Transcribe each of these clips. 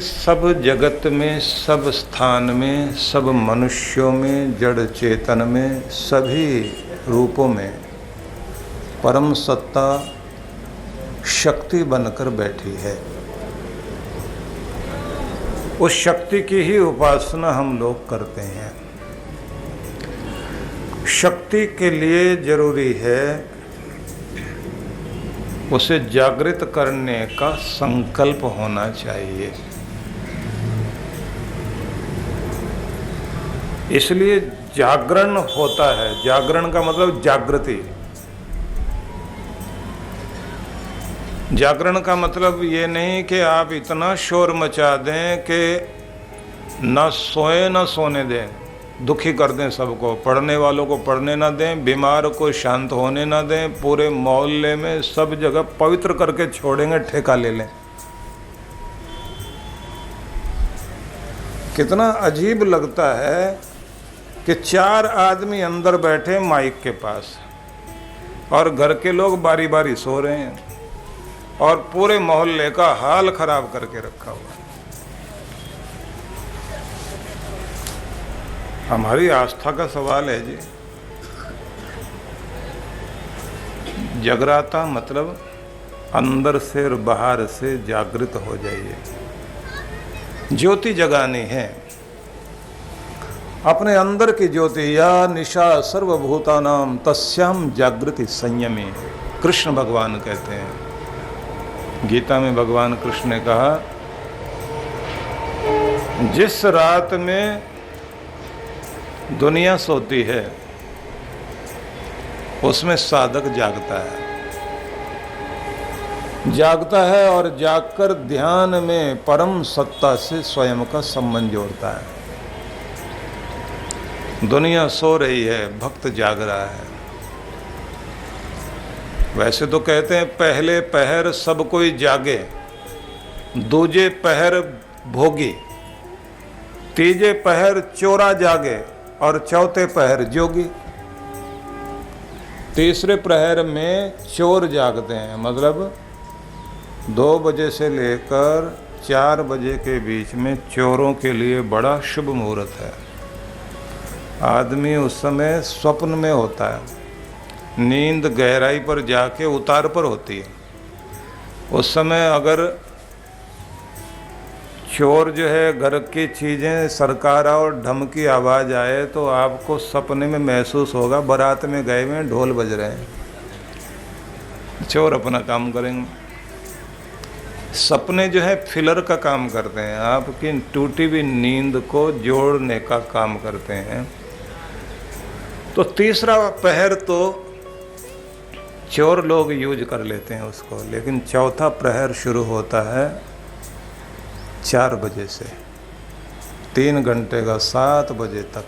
सब जगत में, सब स्थान में, सब मनुष्यों में, जड़ चेतन में, सभी रूपों में परम सत्ता शक्ति बनकर बैठी है। उस शक्ति की ही उपासना हम लोग करते हैं। शक्ति के लिए जरूरी है उसे जागृत करने का संकल्प होना चाहिए। इसलिए जागरण होता है। जागरण का मतलब जागृति। जागरण का मतलब ये नहीं कि आप इतना शोर मचा दें कि न सोए न सोने दें, दुखी कर दें सबको, पढ़ने वालों को पढ़ने ना दें, बीमार को शांत होने ना दें, पूरे मोहल्ले में सब जगह पवित्र करके छोड़ेंगे, ठेका ले लें। कितना अजीब लगता है कि 4 आदमी अंदर बैठे माइक के पास और घर के लोग बारी बारी सो रहे हैं और पूरे मोहल्ले का हाल खराब करके रखा हुआ है। हमारी आस्था का सवाल है जी। जगराता मतलब अंदर से और बाहर से जागृत हो जाइए। ज्योति जगानी है, अपने अंदर की ज्योति। या निशा सर्वभूतानाम तस्याम जागृति संयमी, कृष्ण भगवान कहते हैं। गीता में भगवान कृष्ण ने कहा, जिस रात में दुनिया सोती है उसमें साधक जागता है और जागकर ध्यान में परम सत्ता से स्वयं का संबंध जोड़ता है। दुनिया सो रही है, भक्त जाग रहा है। वैसे तो कहते हैं पहले पहर सब कोई जागे, दूजे पहर भोगी, तीजे पहर चोरा जागे और चौथे पहर जोगी। तीसरे प्रहर में चोर जागते हैं, मतलब 2 बजे से लेकर 4 बजे के बीच में चोरों के लिए बड़ा शुभ मुहूर्त है। आदमी उस समय स्वप्न में होता है, नींद गहराई पर जाके उतार पर होती है। उस समय अगर चोर जो है घर की चीज़ें सरकारा और ढम की आवाज़ आए तो आपको सपने में महसूस होगा बारात में गए हुए ढोल बज रहे हैं, चोर अपना काम करेंगे। सपने जो है फिलर का काम करते हैं, आपकी टूटी हुई नींद को जोड़ने का काम करते हैं। तो तीसरा पहर तो चोर लोग यूज कर लेते हैं उसको, लेकिन चौथा प्रहर शुरू होता है 4 बजे से 3 घंटे का 7 बजे तक,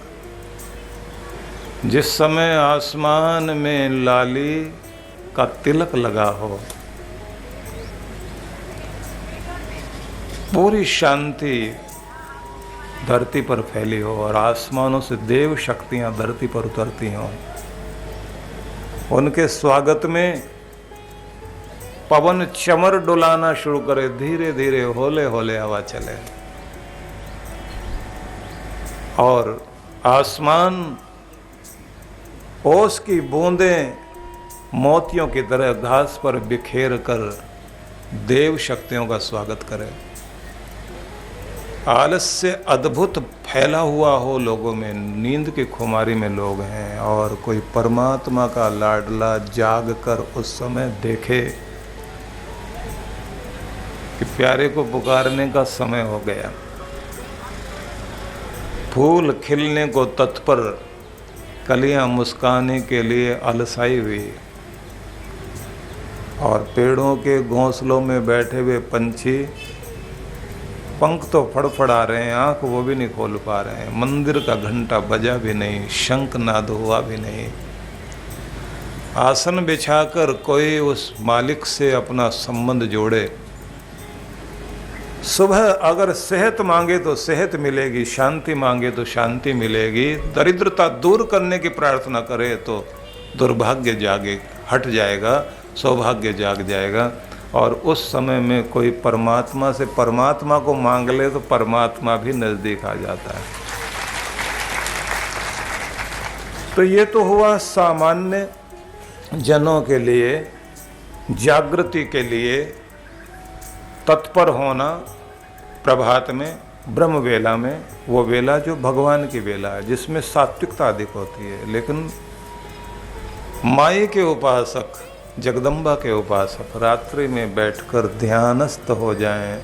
जिस समय आसमान में लाली का तिलक लगा हो, पूरी शांति धरती पर फैली हो और आसमानों से देव शक्तियां धरती पर उतरती हों। उनके स्वागत में पवन चमर डुलाना शुरू करे, धीरे धीरे होले होले हवा चले और आसमान ओस की बूंदें मोतियों की तरह घास पर बिखेर कर देव शक्तियों का स्वागत करे। आलस्य अद्भुत फैला हुआ हो लोगों में, नींद की खुमारी में लोग हैं और कोई परमात्मा का लाडला जाग कर उस समय देखे कि प्यारे को पुकारने का समय हो गया। फूल खिलने को तत्पर, कलियां मुस्काने के लिए अलसाई हुई और पेड़ों के घोंसलों में बैठे हुए पंछी पंख तो फड़फड़ा रहे हैं, आंख वो भी नहीं खोल पा रहे हैं। मंदिर का घंटा बजा भी नहीं, शंख नाद हुआ भी नहीं। आसन बिछाकर कोई उस मालिक से अपना संबंध जोड़े। सुबह अगर सेहत मांगे तो सेहत मिलेगी, शांति मांगे तो शांति मिलेगी, दरिद्रता दूर करने की प्रार्थना करे तो दुर्भाग्य जागे हट जाएगा, सौभाग्य जाग जाएगा। और उस समय में कोई परमात्मा से परमात्मा को मांग ले तो परमात्मा भी नज़दीक आ जाता है। तो ये तो हुआ सामान्य जनों के लिए, जागृति के लिए तत्पर होना प्रभात में, ब्रह्म वेला में, वो वेला जो भगवान की वेला है जिसमें सात्विकता अधिक होती है। लेकिन माई के उपासक, जगदम्बा के उपासक रात्रि में बैठकर ध्यानस्थ हो जाएं,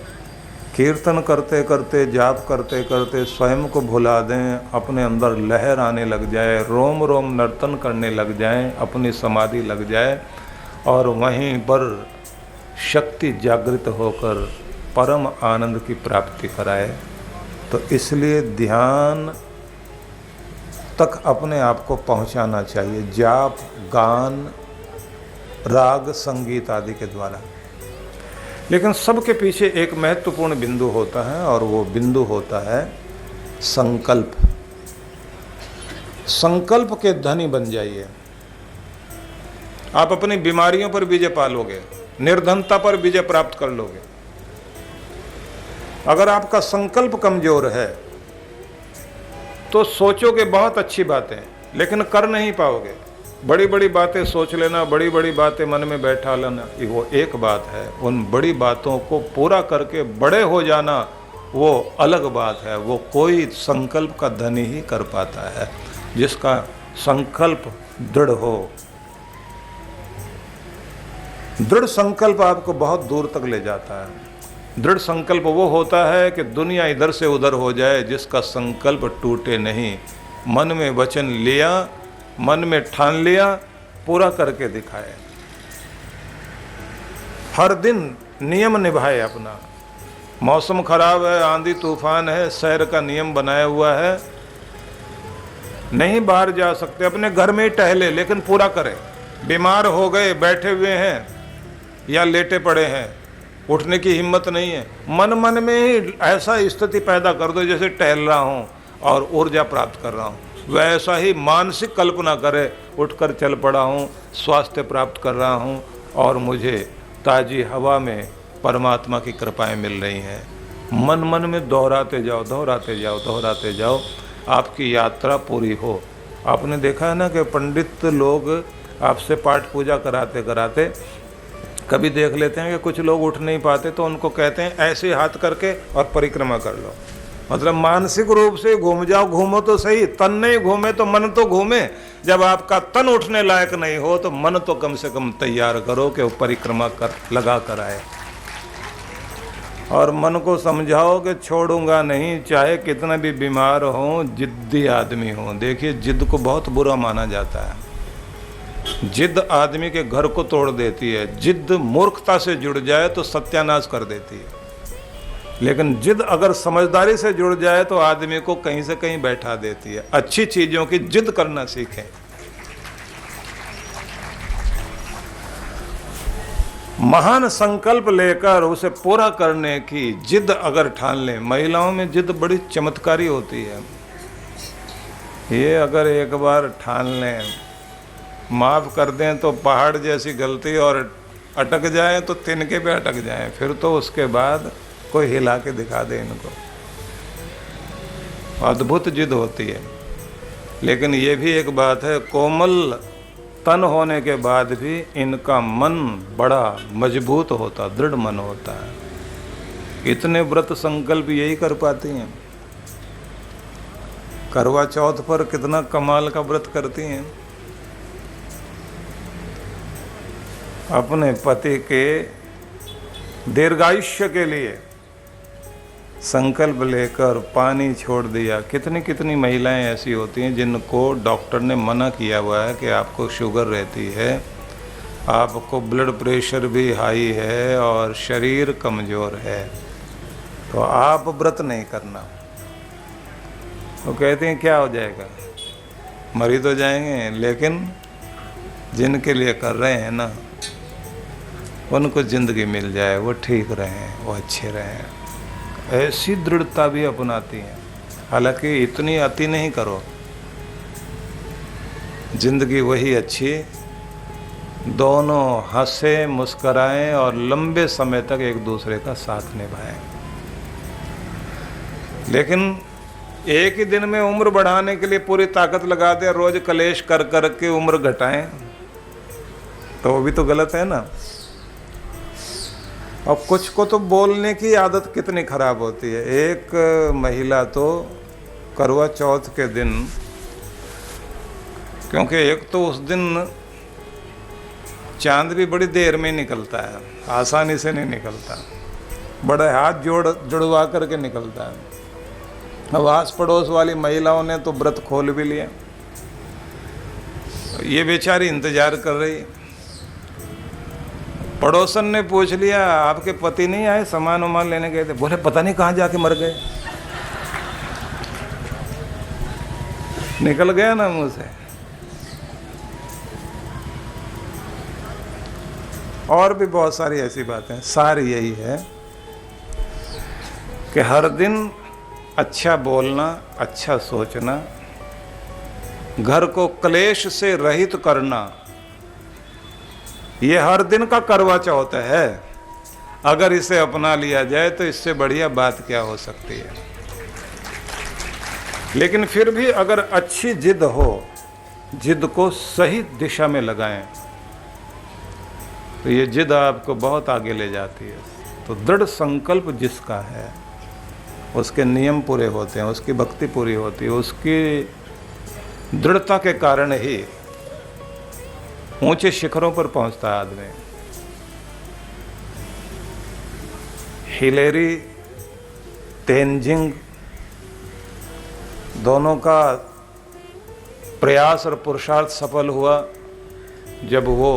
कीर्तन करते करते, जाप करते करते स्वयं को भुला दें, अपने अंदर लहर आने लग जाए, रोम रोम नर्तन करने लग जाएं, अपनी समाधि लग जाए और वहीं पर शक्ति जागृत होकर परम आनंद की प्राप्ति कराए। तो इसलिए ध्यान तक अपने आप को पहुंचाना चाहिए, जाप, गान, राग, संगीत आदि के द्वारा। लेकिन सबके पीछे एक महत्वपूर्ण बिंदु होता है और वो बिंदु होता है संकल्प। संकल्प के धनी बन जाइए। आप अपनी बीमारियों पर विजय पालोगे, निर्धनता पर विजय प्राप्त कर लोगे। अगर आपका संकल्प कमजोर है तो सोचोगे बहुत अच्छी बातें लेकिन कर नहीं पाओगे। बड़ी बड़ी बातें सोच लेना, बड़ी बड़ी बातें मन में बैठा लेना, वो एक बात है। उन बड़ी बातों को पूरा करके बड़े हो जाना वो अलग बात है। वो कोई संकल्प का धनी ही कर पाता है, जिसका संकल्प दृढ़ हो। दृढ़ संकल्प आपको बहुत दूर तक ले जाता है। दृढ़ संकल्प वो होता है कि दुनिया इधर से उधर हो जाए, जिसका संकल्प टूटे नहीं। मन में वचन लिया, मन में ठान लिया, पूरा करके दिखाए। हर दिन नियम निभाए अपना। मौसम खराब है, आंधी तूफान है, सैर का नियम बनाया हुआ है, नहीं बाहर जा सकते, अपने घर में ही टहले, लेकिन पूरा करें। बीमार हो गए, बैठे हुए हैं या लेटे पड़े हैं, उठने की हिम्मत नहीं है, मन मन में ही ऐसा स्थिति पैदा कर दो जैसे टहल रहा हूँ और ऊर्जा प्राप्त कर रहा हूँ। वैसा ही मानसिक कल्पना करे, उठकर चल पड़ा हूँ, स्वास्थ्य प्राप्त कर रहा हूँ और मुझे ताज़ी हवा में परमात्मा की कृपाएं मिल रही हैं। मन मन में दोहराते जाओ, दोहराते जाओ, दोहराते जाओ, आपकी यात्रा पूरी हो। आपने देखा है ना कि पंडित लोग आपसे पाठ पूजा कराते कराते कभी देख लेते हैं कि कुछ लोग उठ नहीं पाते, तो उनको कहते हैं ऐसे हाथ करके और परिक्रमा कर लो। मतलब मानसिक रूप से घूम जाओ, घूमो तो सही, तन नहीं घूमे तो मन तो घूमे। जब आपका तन उठने लायक नहीं हो तो मन तो कम से कम तैयार करो कि वो परिक्रमा कर लगा कर आए। और मन को समझाओ कि छोड़ूंगा नहीं, चाहे कितना भी बीमार हो, जिद्दी आदमी हो। देखिए, जिद को बहुत बुरा माना जाता है। जिद आदमी के घर को तोड़ देती है। जिद मूर्खता से जुड़ जाए तो सत्यानाश कर देती है, लेकिन जिद अगर समझदारी से जुड़ जाए तो आदमी को कहीं से कहीं बैठा देती है। अच्छी चीजों की जिद करना सीखें। महान संकल्प लेकर उसे पूरा करने की जिद अगर ठान लें। महिलाओं में जिद बड़ी चमत्कारी होती है। ये अगर एक बार ठान लें, माफ कर दें तो पहाड़ जैसी गलती, और अटक जाए तो तिनके पे अटक जाए, फिर तो उसके बाद कोई हिला के दिखा दे इनको। अद्भुत जिद होती है। लेकिन ये भी एक बात है, कोमल तन होने के बाद भी इनका मन बड़ा मजबूत होता, दृढ़ मन होता है। इतने व्रत संकल्प यही कर पाती हैं। करवा चौथ पर कितना कमाल का व्रत करती हैं। अपने पति के दीर्घायुष्य के लिए संकल्प लेकर पानी छोड़ दिया। कितनी कितनी महिलाएं ऐसी होती हैं जिनको डॉक्टर ने मना किया हुआ है कि आपको शुगर रहती है, आपको ब्लड प्रेशर भी हाई है और शरीर कमज़ोर है, तो आप व्रत नहीं करना। वो कहते हैं क्या हो जाएगा, मरी तो जाएंगे, लेकिन जिनके लिए कर रहे हैं ना, उनको ज़िंदगी मिल जाए, वो ठीक रहें, वो अच्छे रहें। ऐसी दृढ़ता भी अपनाती हैं। हालांकि इतनी अति नहीं करो, जिंदगी वही अच्छी दोनों हंसे मुस्कराएं और लंबे समय तक एक दूसरे का साथ निभाएं। लेकिन एक ही दिन में उम्र बढ़ाने के लिए पूरी ताकत लगा दे, रोज कलेश कर कर के उम्र घटाएं, तो वो भी तो गलत है ना। और कुछ को तो बोलने की आदत कितनी खराब होती है। एक महिला तो करवा चौथ के दिन, क्योंकि एक तो उस दिन चांद भी बड़ी देर में निकलता है, आसानी से नहीं निकलता, बड़े हाथ जुड़वा करके निकलता है। अब आस पड़ोस वाली महिलाओं ने तो व्रत खोल भी लिया, ये बेचारी इंतजार कर रही। पड़ोसन ने पूछ लिया, आपके पति नहीं आए, सामान वामान लेने गए थे? बोले पता नहीं कहाँ जाके मर गए। निकल गया ना मुंह से। और भी बहुत सारी ऐसी बातें। सार यही है कि हर दिन अच्छा बोलना, अच्छा सोचना, घर को क्लेश से रहित करना, ये हर दिन का करवा चौथ है। अगर इसे अपना लिया जाए तो इससे बढ़िया बात क्या हो सकती है। लेकिन फिर भी अगर अच्छी जिद हो, जिद को सही दिशा में लगाएं, तो ये जिद आपको बहुत आगे ले जाती है। तो दृढ़ संकल्प जिसका है उसके नियम पूरे होते हैं, उसकी भक्ति पूरी होती है, उसकी दृढ़ता के कारण ही ऊंचे शिखरों पर पहुंचता है आदमी। हिलेरी, तेंजिंग दोनों का प्रयास और पुरुषार्थ सफल हुआ जब वो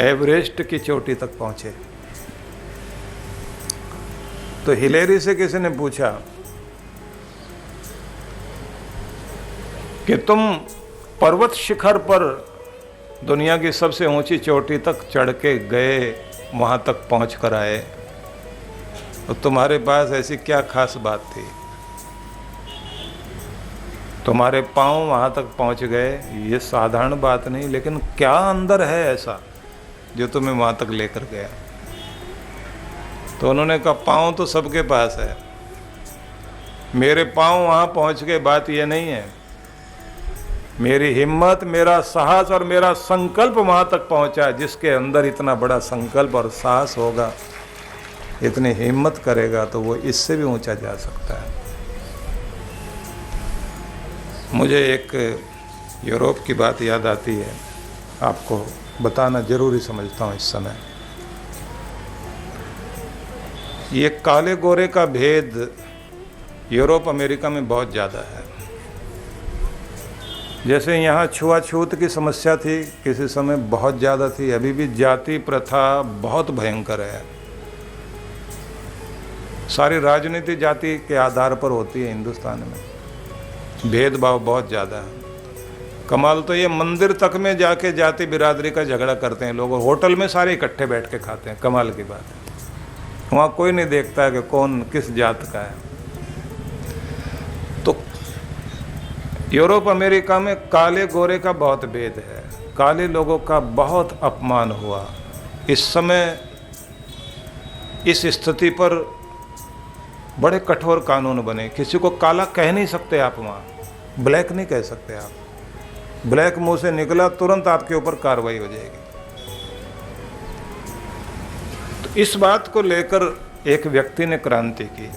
एवरेस्ट की चोटी तक पहुंचे। तो हिलेरी से किसी ने पूछा कि तुम पर्वत शिखर पर दुनिया की सबसे ऊंची चोटी तक चढ़ के गए, वहां तक पहुंच कर आए, तो तुम्हारे पास ऐसी क्या खास बात थी? तुम्हारे पांव वहां तक पहुंच गए, ये साधारण बात नहीं, लेकिन क्या अंदर है ऐसा जो तुम्हें वहां तक लेकर गया? तो उन्होंने कहा, पांव तो सबके पास है, मेरे पांव वहां पहुंच गए, बात यह नहीं है। मेरी हिम्मत, मेरा साहस और मेरा संकल्प वहां तक पहुंचा। जिसके अंदर इतना बड़ा संकल्प और साहस होगा, इतनी हिम्मत करेगा, तो वो इससे भी ऊंचा जा सकता है। मुझे एक यूरोप की बात याद आती है, आपको बताना जरूरी समझता हूँ इस समय। ये काले गोरे का भेद यूरोप अमेरिका में बहुत ज़्यादा है। जैसे यहाँ छुआछूत की समस्या थी, किसी समय बहुत ज़्यादा थी, अभी भी जाति प्रथा बहुत भयंकर है। सारी राजनीति जाति के आधार पर होती है हिंदुस्तान में, भेदभाव बहुत ज़्यादा है। कमाल तो ये मंदिर तक में जाके जाति बिरादरी का झगड़ा करते हैं लोग, होटल में सारे इकट्ठे बैठ के खाते हैं। कमाल की बात है, वहाँ कोई नहीं देखता है कि कौन किस जात का है। तो यूरोप अमेरिका में काले गोरे का बहुत भेद है, काले लोगों का बहुत अपमान हुआ। इस समय इस स्थिति पर बड़े कठोर कानून बने। किसी को काला कह नहीं सकते आप, वहाँ ब्लैक नहीं कह सकते आप। ब्लैक मुंह से निकला तुरंत आपके ऊपर कार्रवाई हो जाएगी। तो इस बात को लेकर एक व्यक्ति ने क्रांति की,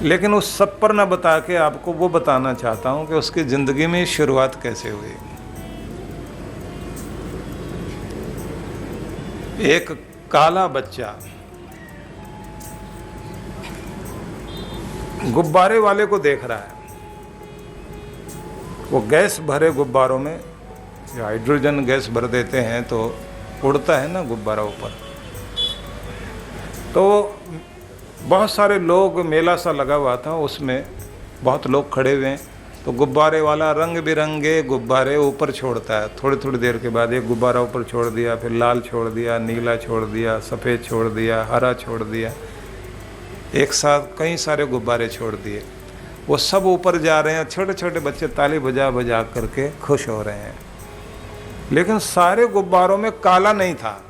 लेकिन उस सब पर न बता के आपको वो बताना चाहता हूं कि उसकी जिंदगी में शुरुआत कैसे हुई। एक काला बच्चा गुब्बारे वाले को देख रहा है, वो गैस भरे गुब्बारों में हाइड्रोजन गैस भर देते हैं तो उड़ता है ना गुब्बारा ऊपर। तो बहुत सारे लोग, मेला सा लगा हुआ था, उसमें बहुत लोग खड़े हुए हैं। तो गुब्बारे वाला रंग बिरंगे गुब्बारे ऊपर छोड़ता है। थोड़ी थोड़ी देर के बाद एक गुब्बारा ऊपर छोड़ दिया, फिर लाल छोड़ दिया, नीला छोड़ दिया, सफ़ेद छोड़ दिया, हरा छोड़ दिया, एक साथ कई सारे गुब्बारे छोड़ दिए। वो सब ऊपर जा रहे हैं, छोटे छोटे बच्चे ताली बजा बजा करके खुश हो रहे हैं। लेकिन सारे गुब्बारों में काला नहीं था।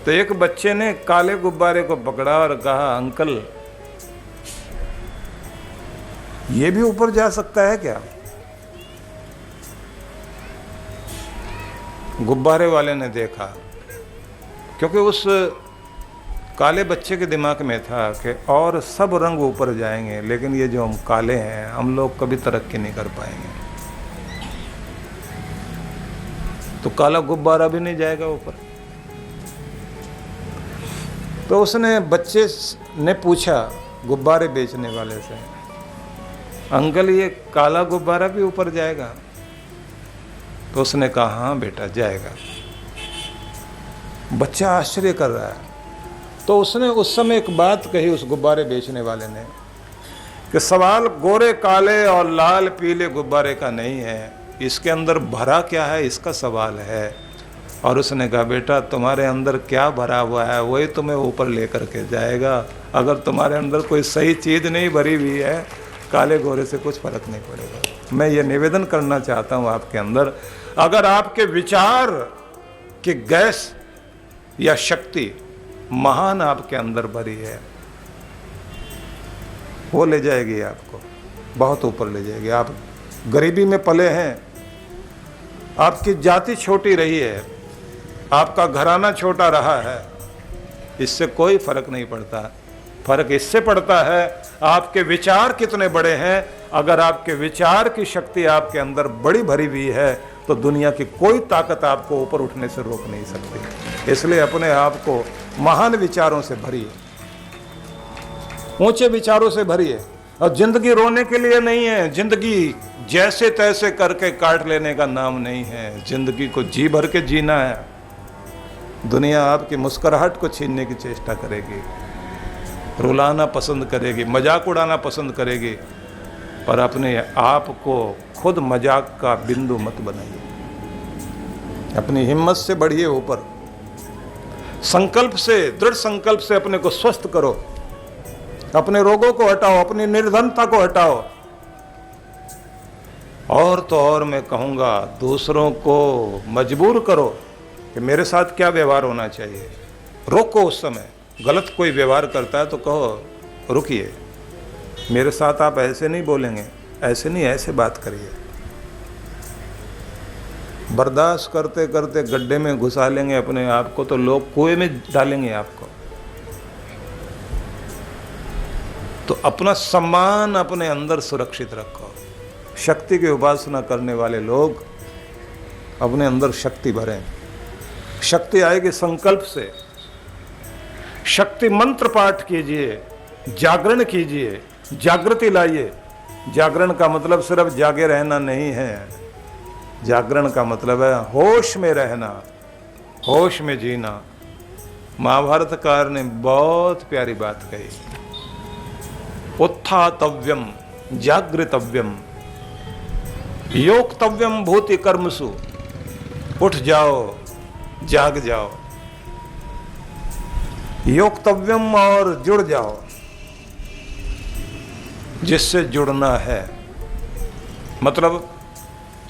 तो एक बच्चे ने काले गुब्बारे को पकड़ा और कहा, अंकल ये भी ऊपर जा सकता है क्या? गुब्बारे वाले ने देखा, क्योंकि उस काले बच्चे के दिमाग में था कि और सब रंग ऊपर जाएंगे, लेकिन ये जो हम काले हैं हम लोग कभी तरक्की नहीं कर पाएंगे, तो काला गुब्बारा भी नहीं जाएगा ऊपर। तो उसने बच्चे ने पूछा गुब्बारे बेचने वाले से, अंकल ये काला गुब्बारा भी ऊपर जाएगा? तो उसने कहा, हाँ बेटा जाएगा। बच्चा आश्चर्य कर रहा है। तो उसने उस समय एक बात कही उस गुब्बारे बेचने वाले ने कि सवाल गोरे काले और लाल पीले गुब्बारे का नहीं है, इसके अंदर भरा क्या है इसका सवाल है। और उसने कहा, बेटा तुम्हारे अंदर क्या भरा हुआ है वही तुम्हें ऊपर लेकर के जाएगा। अगर तुम्हारे अंदर कोई सही चीज़ नहीं भरी हुई है, काले गोरे से कुछ फर्क नहीं पड़ेगा। मैं ये निवेदन करना चाहता हूँ आपके अंदर, अगर आपके विचार की गैस या शक्ति महान आपके अंदर भरी है, वो ले जाएगी आपको, बहुत ऊपर ले जाएगी। आप गरीबी में पले हैं, आपकी जाति छोटी रही है, आपका घराना छोटा रहा है, इससे कोई फर्क नहीं पड़ता। फर्क इससे पड़ता है आपके विचार कितने बड़े हैं। अगर आपके विचार की शक्ति आपके अंदर बड़ी भरी हुई है तो दुनिया की कोई ताकत आपको ऊपर उठने से रोक नहीं सकती। इसलिए अपने आप को महान विचारों से भरिए, ऊंचे विचारों से भरिए। और जिंदगी रोने के लिए नहीं है, जिंदगी जैसे तैसे करके काट लेने का नाम नहीं है, जिंदगी को जी भर के जीना है। दुनिया आपकी मुस्कुराहट को छीनने की चेष्टा करेगी, रुलाना पसंद करेगी, मजाक उड़ाना पसंद करेगी, पर अपने आप को खुद मजाक का बिंदु मत बनाइए। अपनी हिम्मत से बढ़िए ऊपर, संकल्प से, दृढ़ संकल्प से अपने को स्वस्थ करो, अपने रोगों को हटाओ, अपनी निर्धनता को हटाओ। और तो और मैं कहूँगा, दूसरों को मजबूर करो कि मेरे साथ क्या व्यवहार होना चाहिए। रोको, उस समय गलत कोई व्यवहार करता है तो कहो रुकिए, मेरे साथ आप ऐसे नहीं बोलेंगे, ऐसे नहीं, ऐसे बात करिए। बर्दाश्त करते करते गड्ढे में घुसा लेंगे अपने आप को तो लोग कुएं में डालेंगे आपको। तो अपना सम्मान अपने अंदर सुरक्षित रखो। शक्ति की उपासना करने वाले लोग अपने अंदर शक्ति भरें। शक्ति आएगी संकल्प से। शक्ति मंत्र पाठ कीजिए, जागरण कीजिए, जागृति लाइए। जागरण का मतलब सिर्फ जागे रहना नहीं है, जागरण का मतलब है होश में रहना, होश में जीना। महाभारतकार ने बहुत प्यारी बात कही, उत्थातव्यम जागृतव्यम योक्तव्यम भूति कर्मसु। उठ जाओ, जाग जाओ, योक्तव्यम और जुड़ जाओ, जिससे जुड़ना है। मतलब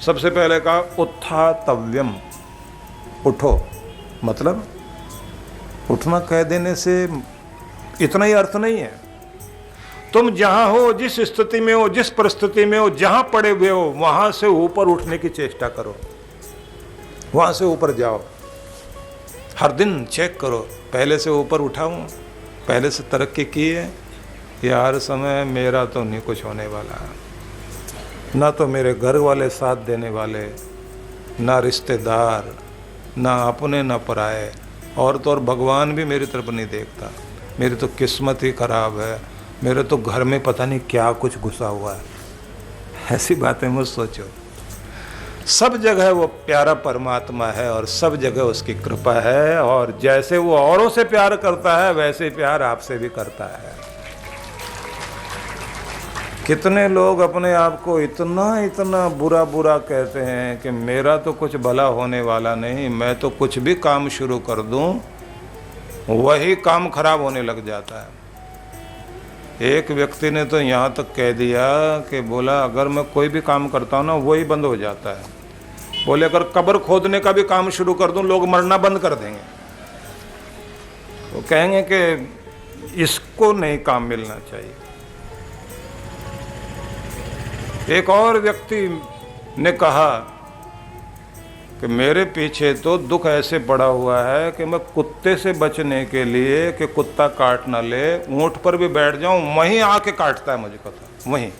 सबसे पहले कहा उत्थातव्यम, उठो। मतलब उठना कह देने से इतना ही अर्थ नहीं है। तुम जहां हो, जिस स्थिति में हो, जिस परिस्थिति में हो, जहां पड़े हुए हो, वहां से ऊपर उठने की चेष्टा करो, वहां से ऊपर जाओ। हर दिन चेक करो, पहले से ऊपर उठा हूं, पहले से तरक्की की है, या हर समय मेरा तो नहीं कुछ होने वाला, ना तो मेरे घर वाले साथ देने वाले, ना रिश्तेदार, ना अपने ना पराए, और तो और भगवान भी मेरी तरफ नहीं देखता, मेरी तो किस्मत ही खराब है, मेरे तो घर में पता नहीं क्या कुछ घुसा हुआ है। ऐसी बातें मत सोचो। सब जगह वो प्यारा परमात्मा है और सब जगह उसकी कृपा है, और जैसे वो औरों से प्यार करता है वैसे प्यार आपसे भी करता है। कितने लोग अपने आप को इतना इतना बुरा बुरा कहते हैं कि मेरा तो कुछ भला होने वाला नहीं, मैं तो कुछ भी काम शुरू कर दूं वही काम खराब होने लग जाता है। एक व्यक्ति ने तो यहाँ तक कह दिया कि बोला अगर मैं कोई भी काम करता हूँ ना वही बंद हो जाता है। बोले अगर कब्र खोदने का भी काम शुरू कर दूं लोग मरना बंद कर देंगे, वो कहेंगे कि इसको नहीं काम मिलना चाहिए। एक और व्यक्ति ने कहा कि मेरे पीछे तो दुख ऐसे पड़ा हुआ है कि मैं कुत्ते से बचने के लिए कि कुत्ता काट ना ले, ऊंट पर भी बैठ जाऊं वहीं आके काटता है मुझे, पता वहीं।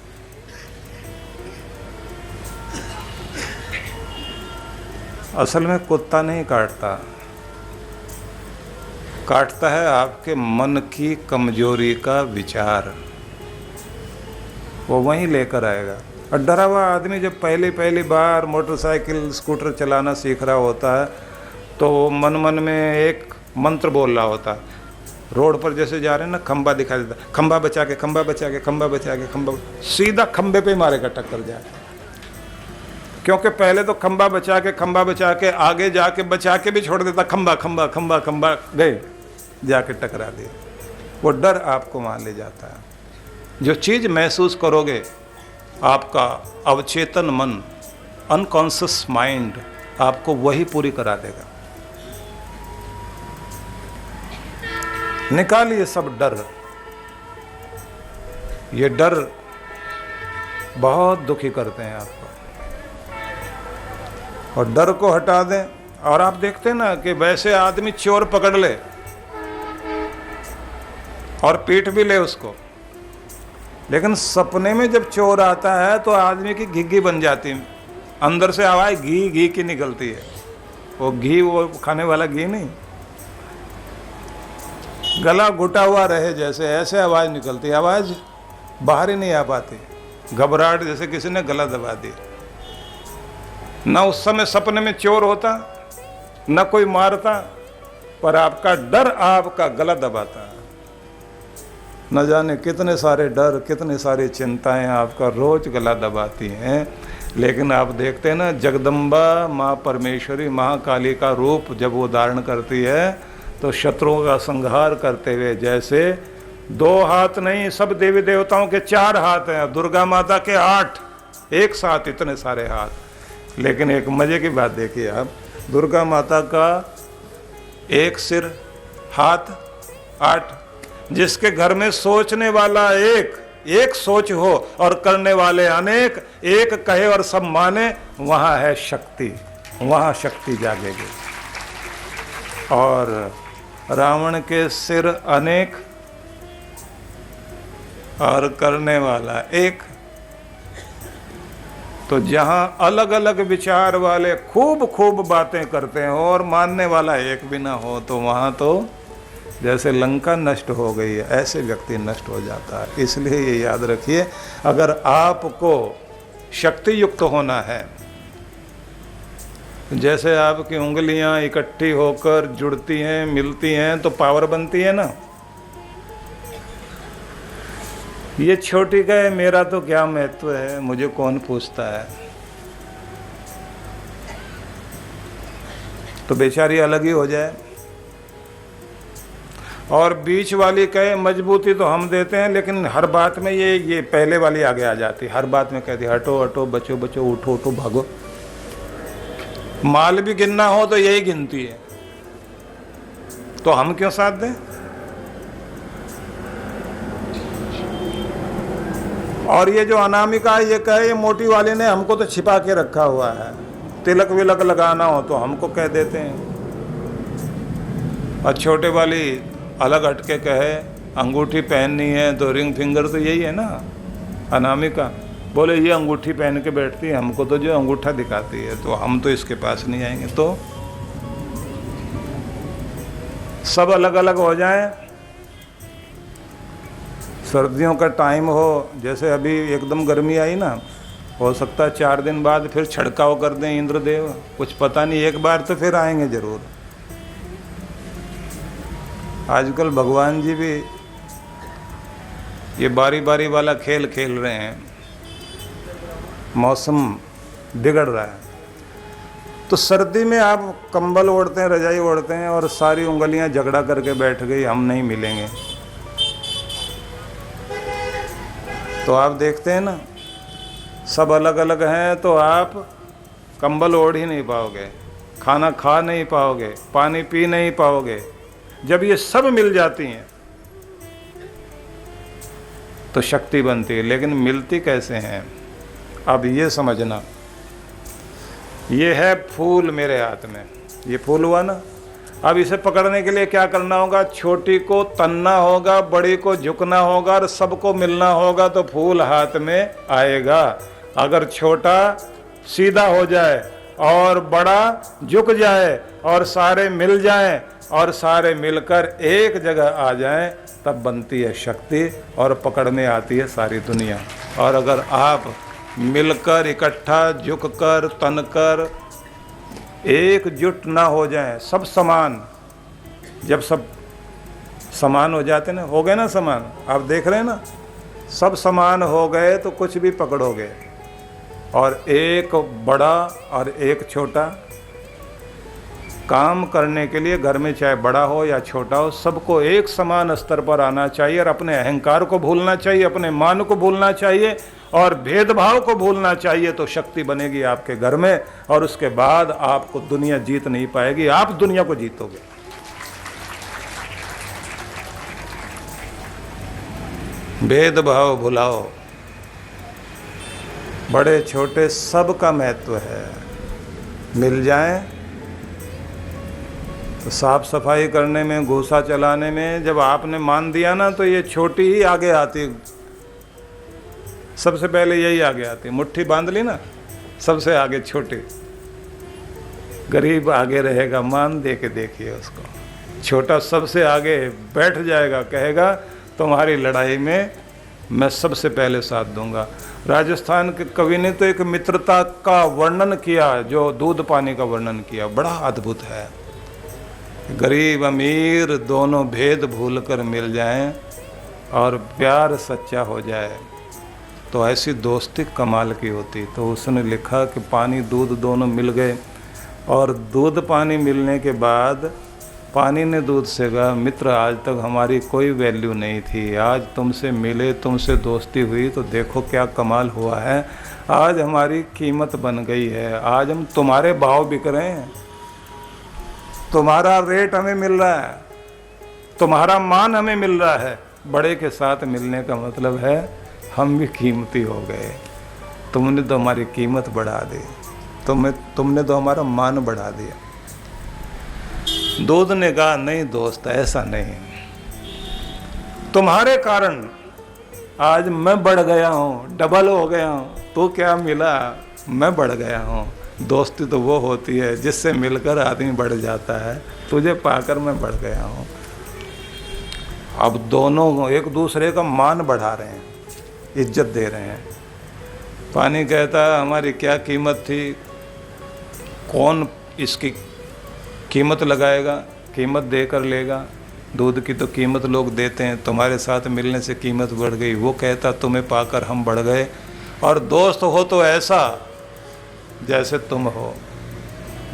असल में कुत्ता नहीं काटता, काटता है आपके मन की कमजोरी का विचार, वो वहीं लेकर आएगा। और डरा हुआ आदमी जब पहली बार मोटरसाइकिल स्कूटर चलाना सीख रहा होता है तो मन मन में एक मंत्र बोल रहा होता है। रोड पर जैसे जा रहे हैं ना, खंबा दिखाई देता, खंबा बचा के, खंबा बचा के, खंबा बचा के, खंबा, सीधा खंबे पे मारेगा, टक्कर जाए। क्योंकि पहले तो खंबा बचा के आगे जाके बचा के भी छोड़ देता, खंबा खंबा खंबा खंबा, गए जाके टकरा दिया। वो डर आपको वहाँ ले जाता है। जो चीज़ महसूस करोगे आपका अवचेतन मन, अनकॉन्शियस माइंड आपको वही पूरी करा देगा। निकालिए सब डर। ये डर बहुत दुखी करते हैं आपको, और डर को हटा दें। और आप देखते हैं ना कि वैसे आदमी चोर पकड़ ले और पीट भी ले उसको, लेकिन सपने में जब चोर आता है तो आदमी की घिघी बन जाती है, अंदर से आवाज़ घी घी की निकलती है। वो घी वो खाने वाला घी नहीं, गला घुटा हुआ रहे जैसे, ऐसे आवाज़ निकलती है, आवाज़ बाहर ही नहीं आ पाती, घबराहट जैसे किसी ने गला दबा दी। ना उस समय सपने में चोर होता, ना कोई मारता, पर आपका डर आपका गला दबाता। न जाने कितने सारे डर, कितने सारी चिंताएं आपका रोज गला दबाती हैं। लेकिन आप देखते हैं ना, जगदम्बा माँ परमेश्वरी महाकाली का रूप जब वो धारण करती है तो शत्रुओं का संहार करते हुए, जैसे 2 हाथ नहीं, सब देवी देवताओं के 4 हाथ हैं, दुर्गा माता के 8, एक साथ इतने सारे हाथ। लेकिन एक मजे की बात देखिए आप, दुर्गा माता का एक सिर, हाथ 8, जिसके घर में सोचने वाला एक सोच हो और करने वाले अनेक, एक कहे और सब माने, वहाँ है शक्ति, वहाँ शक्ति जागेगी। और रावण के सिर अनेक और करने वाला एक, तो जहाँ अलग अलग विचार वाले खूब बातें करते हो और मानने वाला एक भी ना हो, तो वहाँ तो जैसे लंका नष्ट हो गई है, ऐसे व्यक्ति नष्ट हो जाता है। इसलिए ये याद रखिए, अगर आपको शक्ति युक्त होना है, जैसे आपकी उंगलियां इकट्ठी होकर जुड़ती हैं, मिलती हैं, तो पावर बनती है ना। ये छोटी का है, मेरा तो क्या महत्व है, मुझे कौन पूछता है, तो बेचारी अलग ही हो जाए। और बीच वाली कहे मजबूती तो हम देते हैं, लेकिन हर बात में ये पहले वाली आगे आ जाती, हर बात में कहती हटो हटो, बचो बचो, उठो उठो, भागो। माल भी गिनना हो तो यही गिनती है, तो हम क्यों साथ दें। और ये जो अनामिका ये कहे, ये मोटी वाली ने हमको तो छिपा के रखा हुआ है, तिलक विलक लगाना हो तो हमको कह देते हैं। और छोटे वाली अलग हटके कहे अंगूठी पहननी है तो रिंग फिंगर, तो यही है ना अनामिका। बोले ये अंगूठी पहन के बैठती है, हमको तो जो अंगूठा दिखाती है, तो हम तो इसके पास नहीं आएंगे। तो सब अलग अलग हो जाएं। सर्दियों का टाइम हो, जैसे अभी एकदम गर्मी आई ना, हो सकता है 4 दिन बाद फिर छिड़काव कर दें इंद्रदेव, कुछ पता नहीं, एक बार तो फिर आएंगे जरूर। आजकल भगवान जी भी ये बारी बारी वाला खेल खेल रहे हैं, मौसम बिगड़ रहा है। तो सर्दी में आप कंबल ओढ़ते हैं, रजाई ओढ़ते हैं, और सारी उंगलियां झगड़ा करके बैठ गई, हम नहीं मिलेंगे। तो आप देखते हैं ना, सब अलग अलग हैं, तो आप कंबल ओढ़ ही नहीं पाओगे, खाना खा नहीं पाओगे, पानी पी नहीं पाओगे। जब ये सब मिल जाती हैं तो शक्ति बनती है। लेकिन मिलती कैसे हैं? अब ये समझना, ये है फूल मेरे हाथ में, ये फूल हुआ ना। अब इसे पकड़ने के लिए क्या करना होगा? छोटी को तनना होगा, बड़ी को झुकना होगा और सबको मिलना होगा तो फूल हाथ में आएगा। अगर छोटा सीधा हो जाए और बड़ा झुक जाए और सारे मिल जाएं और सारे मिलकर एक जगह आ जाएं, तब बनती है शक्ति और पकड़ में आती है सारी दुनिया। और अगर आप मिलकर, इकट्ठा, झुककर, तनकर एकजुट ना हो जाएं, सब समान, जब सब समान हो जाते ना, हो गए ना समान, आप देख रहे हैं ना, सब समान हो गए तो कुछ भी पकड़ोगे। और एक बड़ा और एक छोटा, काम करने के लिए घर में चाहे बड़ा हो या छोटा हो, सबको एक समान स्तर पर आना चाहिए और अपने अहंकार को भूलना चाहिए, अपने मान को भूलना चाहिए और भेदभाव को भूलना चाहिए। तो शक्ति बनेगी आपके घर में और उसके बाद आपको दुनिया जीत नहीं पाएगी, आप दुनिया को जीतोगे। भेदभाव भुलाओ, बड़े छोटे सबका महत्व है। मिल जाएं तो साफ सफाई करने में, घूसा चलाने में जब आपने मान दिया ना, तो ये छोटी ही आगे आती, सबसे पहले यही आगे आती। मुट्ठी बांध ली ना, सबसे आगे छोटी, गरीब आगे रहेगा, मान दे के देखिए उसको। छोटा सबसे आगे बैठ जाएगा, कहेगा तुम्हारी लड़ाई में मैं सबसे पहले साथ दूंगा। राजस्थान के कवि ने तो एक मित्रता का वर्णन किया, जो दूध पानी का वर्णन किया, बड़ा अद्भुत है। गरीब अमीर दोनों भेद भूलकर मिल जाएं और प्यार सच्चा हो जाए तो ऐसी दोस्ती कमाल की होती। तो उसने लिखा कि पानी दूध दोनों मिल गए और दूध पानी मिलने के बाद पानी ने दूध से कहा, मित्र आज तक हमारी कोई वैल्यू नहीं थी, आज तुमसे मिले, तुमसे दोस्ती हुई तो देखो क्या कमाल हुआ है, आज हमारी कीमत बन गई है, आज हम तुम्हारे भाव बिक रहे हैं, तुम्हारा रेट हमें मिल रहा है, तुम्हारा मान हमें मिल रहा है। बड़े के साथ मिलने का मतलब है हम भी कीमती हो गए, तुमने तो हमारी कीमत बढ़ा दी, तुमने तो हमारा मान बढ़ा दिया। दूध ने कहा, नहीं दोस्त ऐसा नहीं, तुम्हारे कारण आज मैं बढ़ गया हूँ, डबल हो गया हूँ। तो क्या मिला? मैं बढ़ गया हूँ। दोस्ती तो वो होती है जिससे मिलकर आदमी बढ़ जाता है, तुझे पाकर मैं बढ़ गया हूँ। अब दोनों एक दूसरे का मान बढ़ा रहे हैं, इज्जत दे रहे हैं। पानी कहता है हमारी क्या कीमत थी, कौन इसकी कीमत लगाएगा, कीमत देकर लेगा। दूध की तो कीमत लोग देते हैं, तुम्हारे साथ मिलने से कीमत बढ़ गई। वो कहता तुम्हें पाकर हम बढ़ गए। और दोस्त हो तो ऐसा जैसे तुम हो,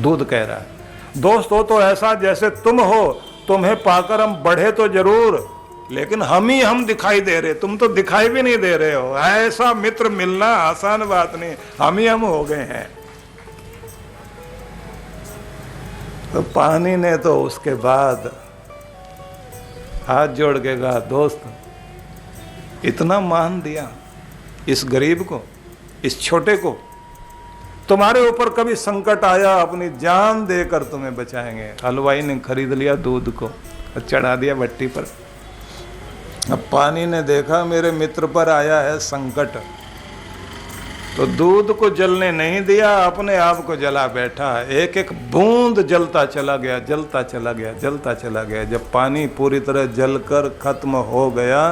दूध कह रहा है, दोस्त हो तो ऐसा जैसे तुम हो, तुम्हें पाकर हम बढ़े तो जरूर, लेकिन हम दिखाई दे रहे, तुम तो दिखाई भी नहीं दे रहे हो। ऐसा मित्र मिलना आसान बात नहीं, हम हो गए हैं। तो पानी ने तो उसके बाद हाथ जोड़ के कहा, दोस्त इतना मान दिया इस गरीब को, इस छोटे को, तुम्हारे ऊपर कभी संकट आया अपनी जान देकर तुम्हें बचाएंगे। हलवाई ने खरीद लिया दूध को और चढ़ा दिया भट्टी पर। अब पानी ने देखा मेरे मित्र पर आया है संकट, तो दूध को जलने नहीं दिया, अपने आप को जला बैठा। एक एक बूंद जलता चला गया, जलता चला गया, जलता चला गया। जब पानी पूरी तरह जलकर खत्म हो गया,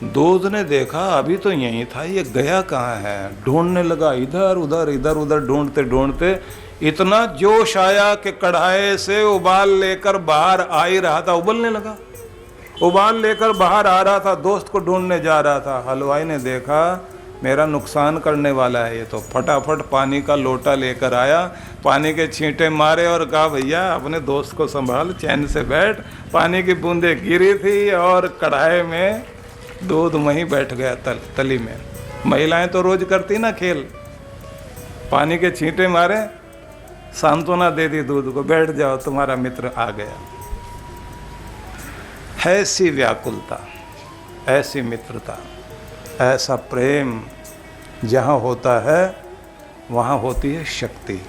दूध ने देखा अभी तो यहीं था, ये गया कहाँ है। ढूंढने लगा, इधर उधर इधर उधर ढूंढते ढूंढते इतना जोश आया कि कढ़ाई से उबाल लेकर बाहर आ ही रहा था, उबलने लगा। उबाल लेकर बाहर आ रहा था, दोस्त को ढूंढने जा रहा था। हलवाई ने देखा मेरा नुकसान करने वाला है ये, तो फटाफट पानी का लोटा लेकर आया, पानी के छींटे मारे और कहा भैया अपने दोस्त को संभाल, चैन से बैठ। पानी की बूंदें गिरी थी और कढ़ाई में दूध वहीं बैठ गया तली में। महिलाएं तो रोज करती ना खेल, पानी के छींटे मारे, सांत्वना दे दी दूध को, बैठ जाओ तुम्हारा मित्र आ गया। ऐसी व्याकुलता, ऐसी मित्रता, ऐसा प्रेम जहाँ होता है वहाँ होती है शक्ति।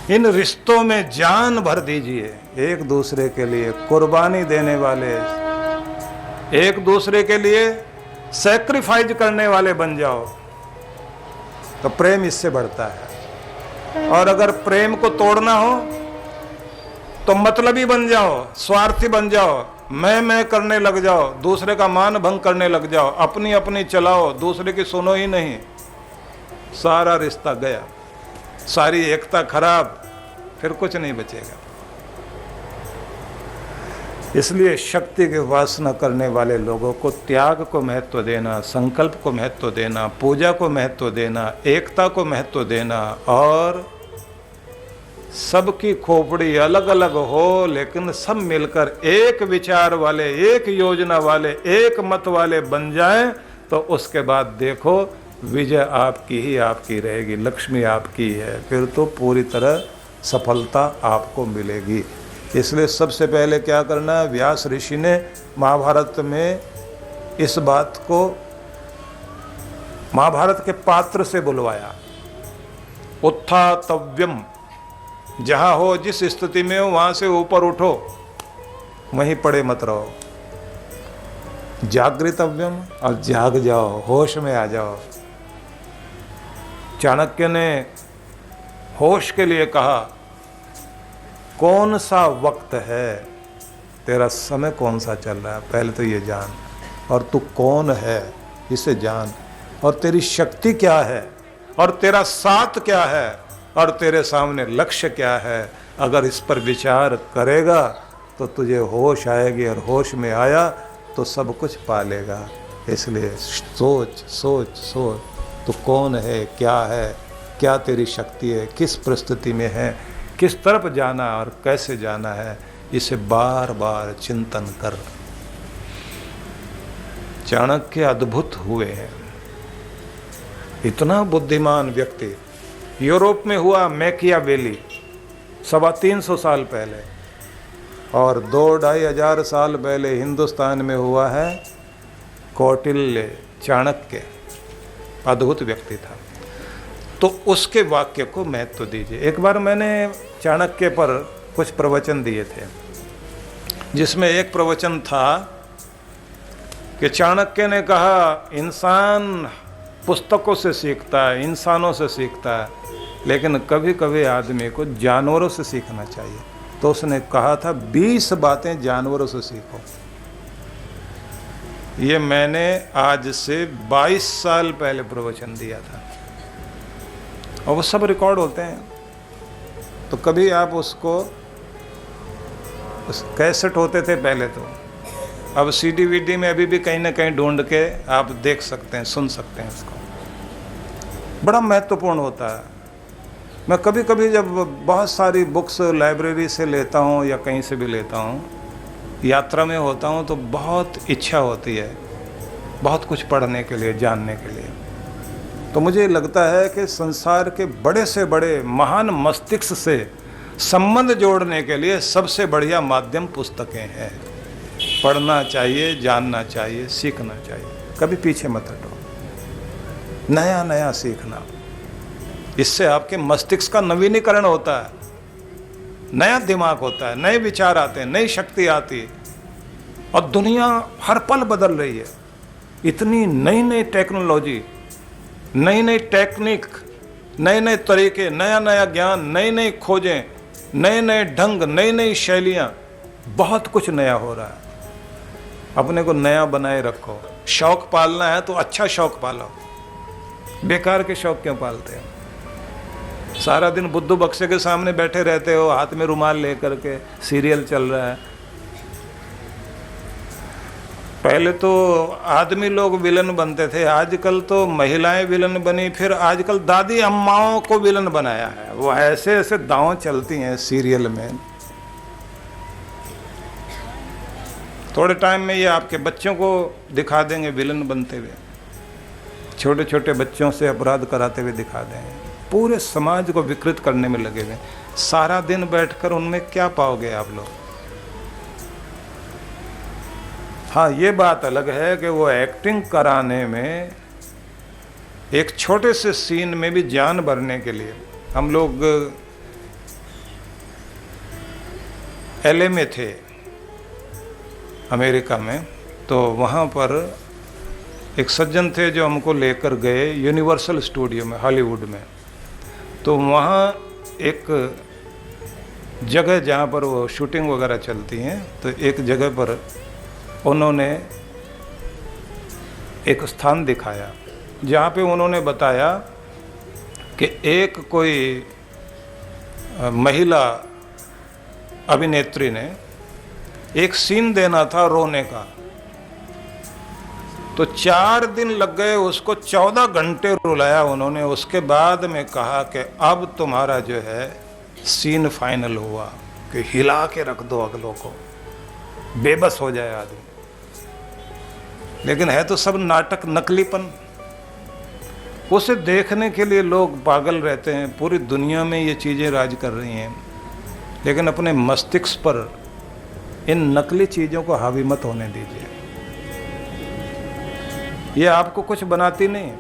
इन रिश्तों में जान भर दीजिए, एक दूसरे के लिए कुर्बानी देने वाले, एक दूसरे के लिए सैक्रिफाइस करने वाले बन जाओ, तो प्रेम इससे बढ़ता है। और अगर प्रेम को तोड़ना हो तो मतलबी बन जाओ, स्वार्थी बन जाओ, मैं करने लग जाओ, दूसरे का मान भंग करने लग जाओ, अपनी अपनी चलाओ, दूसरे की सुनो ही नहीं, सारा रिश्ता गया, सारी एकता खराब, फिर कुछ नहीं बचेगा। इसलिए शक्ति की वासना करने वाले लोगों को त्याग को महत्व देना, संकल्प को महत्व देना, पूजा को महत्व देना, एकता को महत्व देना, और सबकी खोपड़ी अलग अलग हो लेकिन सब मिलकर एक विचार वाले, एक योजना वाले, एक मत वाले बन जाएं, तो उसके बाद देखो विजय आपकी ही आपकी रहेगी, लक्ष्मी आपकी है, फिर तो पूरी तरह सफलता आपको मिलेगी। इसलिए सबसे पहले क्या करना है, व्यास ऋषि ने महाभारत में इस बात को महाभारत के पात्र से बुलवाया, उत्थातव्यम, जहाँ हो, जिस स्थिति में हो वहाँ से ऊपर उठो, वहीं पड़े मत रहो, जागृतव्यम, और जाग जाओ, होश में आ जाओ। चाणक्य ने होश के लिए कहा, कौन सा वक्त है, तेरा समय कौन सा चल रहा है, पहले तो ये जान, और तू कौन है इसे जान, और तेरी शक्ति क्या है, और तेरा साथ क्या है, और तेरे सामने लक्ष्य क्या है। अगर इस पर विचार करेगा तो तुझे होश आएगी, और होश में आया तो सब कुछ पा लेगा। इसलिए सोच सोच सोच, तो कौन है, क्या तेरी शक्ति है, किस परिस्थिति में है, किस तरफ जाना और कैसे जाना है, इसे बार बार चिंतन कर। चाणक्य अद्भुत हुए हैं, इतना बुद्धिमान व्यक्ति। यूरोप में हुआ मैकियावेली 350 साल पहले, और 2-2.5 हजार साल पहले हिंदुस्तान में हुआ है कौटिल्य, चाणक्य, अद्भुत व्यक्ति था। तो उसके वाक्य को महत्व दीजिए। एक बार मैंने चाणक्य पर कुछ प्रवचन दिए थे, जिसमें एक प्रवचन था कि चाणक्य ने कहा, इंसान पुस्तकों से सीखता है, इंसानों से सीखता है, लेकिन कभी कभी आदमी को जानवरों से सीखना चाहिए। तो उसने कहा था 20 बातें जानवरों से सीखो। ये मैंने आज से 22 साल पहले प्रवचन दिया था, और वो सब रिकॉर्ड होते हैं। तो कभी आप उसको, कैसेट होते थे पहले, तो अब सीडी वीडी में अभी भी कहीं ना कहीं ढूंढ के आप देख सकते हैं, सुन सकते हैं इसको। बड़ा महत्वपूर्ण होता है। मैं कभी कभी जब बहुत सारी बुक्स लाइब्रेरी से लेता हूँ या कहीं से भी लेता हूँ, यात्रा में होता हूँ, तो बहुत इच्छा होती है बहुत कुछ पढ़ने के लिए, जानने के लिए। तो मुझे लगता है कि संसार के बड़े से बड़े महान मस्तिष्क से संबंध जोड़ने के लिए सबसे बढ़िया माध्यम पुस्तकें हैं। पढ़ना चाहिए, जानना चाहिए, सीखना चाहिए, कभी पीछे मत हटो, नया नया सीखना। इससे आपके मस्तिष्क का नवीनीकरण होता है, नया दिमाग होता है, नए विचार आते हैं, नई शक्ति आती है। और दुनिया हर पल बदल रही है, इतनी नई नई टेक्नोलॉजी, नई नई टेक्निक, नए नए तरीके, नया नया ज्ञान, नई नई खोजें, नए नए ढंग, नई नई शैलियाँ, बहुत कुछ नया हो रहा है। अपने को नया बनाए रखो। शौक पालना है तो अच्छा शौक पालो, बेकार के शौक क्यों पालते हो? सारा दिन बुद्धू बक्से के सामने बैठे रहते हो, हाथ में रुमाल लेकर के, सीरियल चल रहा है। पहले तो आदमी लोग विलन बनते थे, आजकल तो महिलाएं विलन बनी, फिर आजकल दादी अम्माओं को विलन बनाया है। वो ऐसे ऐसे दांव चलती हैं सीरियल में। थोड़े टाइम में ये आपके बच्चों को दिखा देंगे विलन बनते हुए, छोटे छोटे बच्चों से अपराध कराते हुए दिखा देंगे। पूरे समाज को विकृत करने में लगे हुए। सारा दिन बैठकर उनमें क्या पाओगे आप लोग? हाँ, ये बात अलग है कि वो एक्टिंग कराने में, एक छोटे से सीन में भी जान भरने के लिए। हम लोग LA में थे, अमेरिका में, तो वहाँ पर एक सज्जन थे जो हमको लेकर गए यूनिवर्सल स्टूडियो में, हॉलीवुड में। तो वहाँ एक जगह जहाँ पर वो शूटिंग वगैरह चलती हैं, तो एक जगह पर उन्होंने एक स्थान दिखाया जहाँ पे उन्होंने बताया कि एक कोई महिला अभिनेत्री ने एक सीन देना था रोने का, तो 4 दिन लग गए उसको, 14 घंटे रुलाया उन्होंने। उसके बाद में कहा कि अब तुम्हारा जो है सीन फाइनल हुआ कि हिला के रख दो अगलों को, बेबस हो जाए आदमी। लेकिन है तो सब नाटक, नकलीपन। उसे देखने के लिए लोग पागल रहते हैं। पूरी दुनिया में ये चीज़ें राज कर रही हैं, लेकिन अपने मस्तिष्क पर इन नकली चीज़ों को हावी मत होने दीजिए। ये आपको कुछ बनाती नहीं।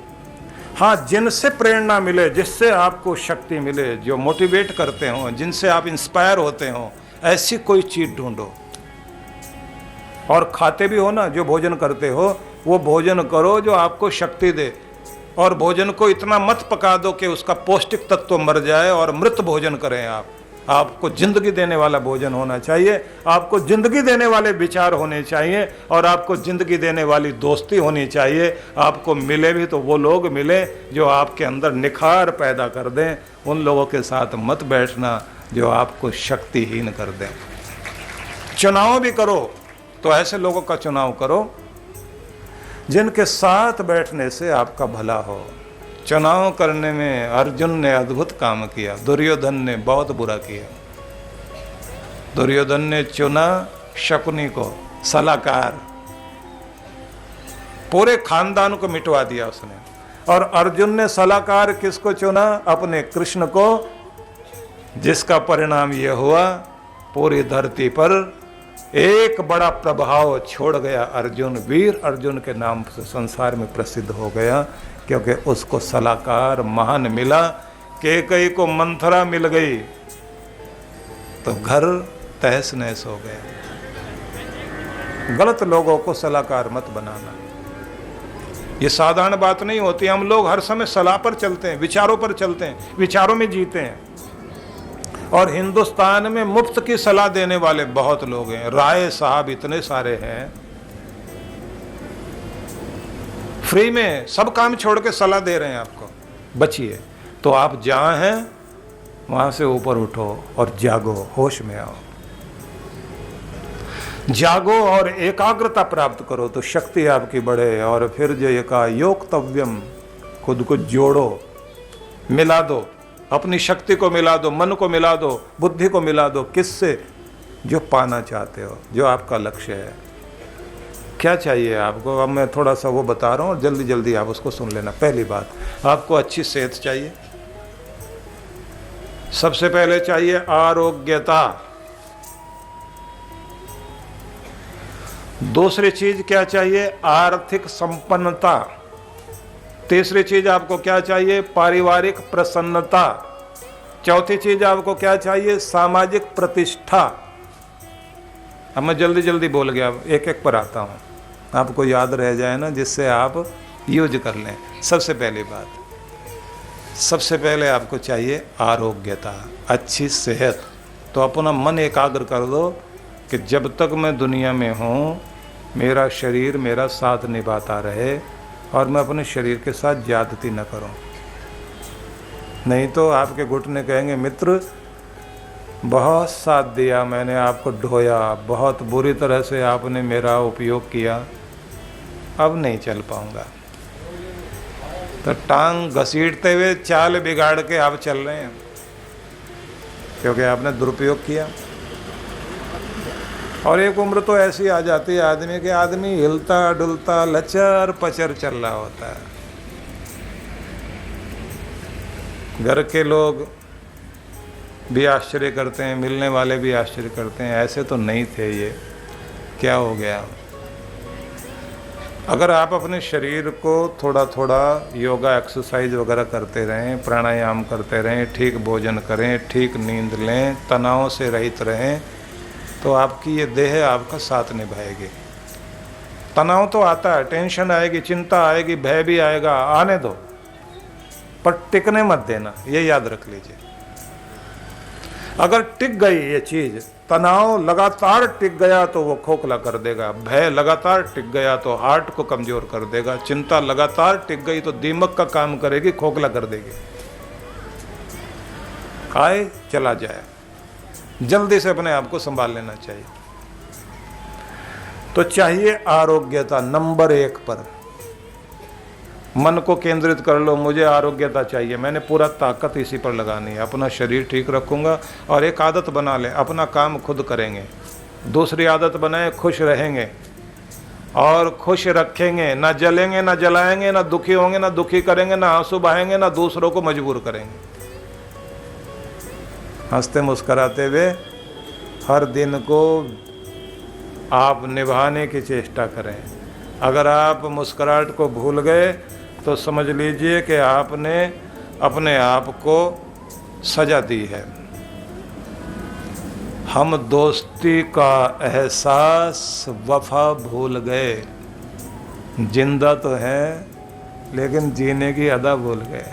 हाँ, जिनसे प्रेरणा मिले, जिससे आपको शक्ति मिले, जो मोटिवेट करते हो, जिनसे आप इंस्पायर होते हो, ऐसी कोई चीज़ ढूंढो। और खाते भी हो ना, जो भोजन करते हो वो भोजन करो जो आपको शक्ति दे। और भोजन को इतना मत पका दो कि उसका पौष्टिक तत्व मर जाए और मृत भोजन करें आप। आपको जिंदगी देने वाला भोजन होना चाहिए, आपको जिंदगी देने वाले विचार होने चाहिए, और आपको जिंदगी देने वाली दोस्ती होनी चाहिए। आपको मिले भी तो वो लोग मिले जो आपके अंदर निखार पैदा कर दें। उन लोगों के साथ मत बैठना जो आपको शक्तिहीन कर दें। चुनाव भी करो तो ऐसे लोगों का चुनाव करो जिनके साथ बैठने से आपका भला हो। चुनाव करने में अर्जुन ने अद्भुत काम किया, दुर्योधन ने बहुत बुरा किया। दुर्योधन ने चुना शकुनी को सलाहकार, पूरे खानदान को मिटवा दिया उसने। और अर्जुन ने सलाहकार किसको चुना? अपने कृष्ण को, जिसका परिणाम यह हुआ पूरी धरती पर एक बड़ा प्रभाव छोड़ गया। अर्जुन, वीर अर्जुन के नाम से संसार में प्रसिद्ध हो गया, क्योंकि उसको सलाहकार महान मिला। कैकेयी को मंथरा मिल गई तो घर तहस नहस हो गया। गलत लोगों को सलाहकार मत बनाना। ये साधारण बात नहीं होती। हम लोग हर समय सलाह पर चलते हैं, विचारों पर चलते हैं, विचारों में जीते हैं। और हिंदुस्तान में मुफ्त की सलाह देने वाले बहुत लोग हैं। राय साहब इतने सारे हैं, फ्री में सब काम छोड़ के सलाह दे रहे हैं आपको। बचिए। तो आप जहाँ हैं वहाँ से ऊपर उठो और जागो, होश में आओ। जागो और एकाग्रता प्राप्त करो तो शक्ति आपकी बढ़े। और फिर जो ये कहा योक्तव्यम, खुद को जोड़ो, मिला दो, अपनी शक्ति को मिला दो, मन को मिला दो, बुद्धि को मिला दो। किससे? जो पाना चाहते हो, जो आपका लक्ष्य है। क्या चाहिए आपको? अब मैं थोड़ा सा वो बता रहा हूँ, जल्दी जल्दी आप उसको सुन लेना। पहली बात, आपको अच्छी सेहत चाहिए। सबसे पहले चाहिए आरोग्यता। दूसरी चीज क्या चाहिए? आर्थिक संपन्नता। तीसरी चीज आपको क्या चाहिए? पारिवारिक प्रसन्नता। चौथी चीज आपको क्या चाहिए? सामाजिक प्रतिष्ठा। अब मैं जल्दी जल्दी बोल गया, एक एक पर आता हूँ, आपको याद रह जाए ना, जिससे आप यूज कर लें। सबसे पहली बात, सबसे पहले आपको चाहिए आरोग्यता, अच्छी सेहत। तो अपना मन एकाग्र कर दो कि जब तक मैं दुनिया में हूँ मेरा शरीर मेरा साथ निभाता रहे और मैं अपने शरीर के साथ ज्यादती न करूं। नहीं तो आपके घुटने कहेंगे मित्र बहुत साथ दिया, मैंने आपको ढोया, बहुत बुरी तरह से आपने मेरा उपयोग किया, अब नहीं चल पाऊंगा। तो टांग घसीटते हुए चाल बिगाड़ के आप चल रहे हैं, क्योंकि आपने दुरुपयोग किया। और एक उम्र तो ऐसी आ जाती है आदमी के, आदमी हिलता डुलता लचर पचर चल रहा होता है, घर के लोग भी आश्चर्य करते हैं, मिलने वाले भी आश्चर्य करते हैं, ऐसे तो नहीं थे ये, क्या हो गया। अगर आप अपने शरीर को थोड़ा थोड़ा योगा एक्सरसाइज वगैरह करते रहें, प्राणायाम करते रहें, ठीक भोजन करें, ठीक नींद लें, तनाव से रहित रहें, तो आपकी ये देह आपका साथ निभाएगी। तनाव तो आता है, टेंशन आएगी, चिंता आएगी, भय भी आएगा, आने दो, पर टिकने मत देना, ये याद रख लीजिए। अगर टिक गई ये चीज, तनाव लगातार टिक गया तो वो खोखला कर देगा, भय लगातार टिक गया तो हार्ट को कमजोर कर देगा, चिंता लगातार टिक गई तो दीमक का काम करेगी, खोखला कर देगी। आए चला जाए, जल्दी से अपने आप को संभाल लेना चाहिए। तो चाहिए आरोग्यता नंबर 1 पर। मन को केंद्रित कर लो, मुझे आरोग्यता चाहिए, मैंने पूरा ताकत इसी पर लगानी है, अपना शरीर ठीक रखूंगा। और एक आदत बना ले, अपना काम खुद करेंगे। दूसरी आदत बनाए, खुश रहेंगे और खुश रखेंगे, ना जलेंगे ना जलाएंगे, ना दुखी होंगे ना दुखी करेंगे, ना आंसू बहाएंगे, ना दूसरों को मजबूर करेंगे। हंसते मुस्कुराते हुए हर दिन को आप निभाने की चेष्टा करें। अगर आप मुस्कुराहट को भूल गए तो समझ लीजिए कि आपने अपने आप को सजा दी है। हम दोस्ती का एहसास वफा भूल गए, जिंदा तो है लेकिन जीने की अदा भूल गए।